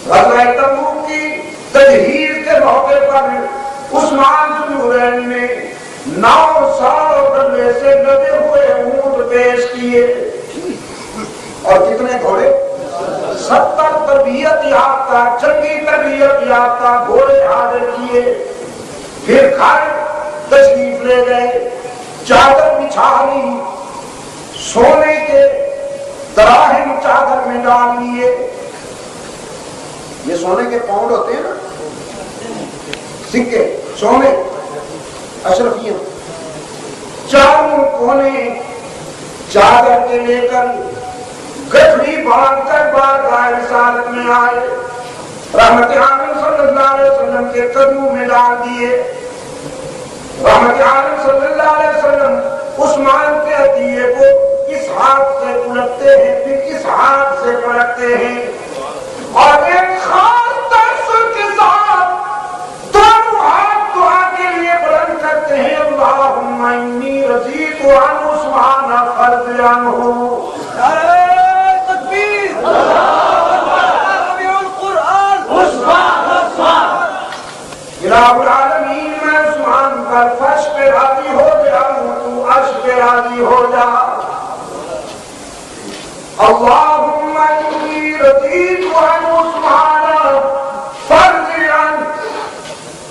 ग़ज़वा तबूक की तजहीज़ के मौके पर उस्मान ज़ुन्नूरैन ने 900 डंडे से लदे हुए ऊंट पेश किए और कितने घोड़े 70 तरबियत याफ्ता जंगी तरबियत याफ्ता घोड़े हाजिर किए। फिर घर तशरीफ ले गए, चादर बिछा ली, सोने के दराहिम चादर में डाल लिए। ये सोने के पाउंड होते हैं ना, सिक्के सोने अशरफियां, चारों कोने चादर के लेकर गठरी बांधकर बारगाह रिसालत में आए, रहमत आलम सल्लल्लाहु अलैहि वसल्लम के कदमों में डाल दिए। रहमत आलम सल्लल्लाहु अलैहि वसल्लम उस्मान के हदीये को किस हाथ से उलटते हैं, फिर किस हाथ से पलटते हैं और एक खास तसव्वुर के साथ दोनों हाथ दुआ के लिए बुलंद करते हैं, अल्लाहुम्मा इन्नी रज़ीतु अन उस्मान फर्ज़ अन्हु। इलाहुल आलमीन मैं उस्मान पर फर्श पे राजी हो गया हूँ, तू अर्श पे राजी हो जा। अल्लाहुम्मा इन्नी रज़ीतु अन उस्मान फर्ज़,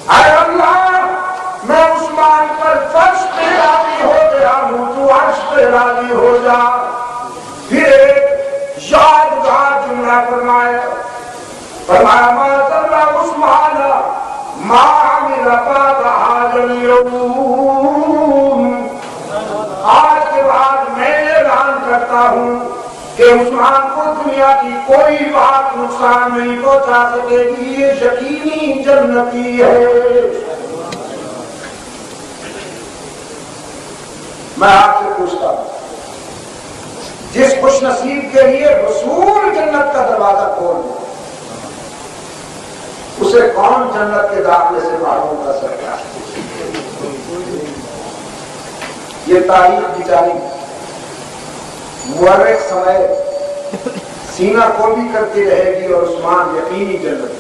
ऐ अल्लाह मैं उस्मान पर फर्श पे राजी हो गया हूँ, तू अर्श पे राजी हो जा। फिर एक यादगार जुमला फरमाया, माज़ल्ला उस्मान आज के बाद मैं ऐलान करता हूँ कि उस्मान को दुनिया की कोई बात नुकसान नहीं पहुंचा सकेगी, ये यकीनी जन्नती है। मैं आपसे पूछता हूँ, जिस खुश नसीब के लिए रसूल जन्नत का दरवाजा खोल दे, उसे कौन जन्नत के दाखिले से मालूम कर सकता है? ये तारीख बिचारी मुअर्रिख समय सीना को भी करती रहेगी और उस्मान यकीनी जन्नत।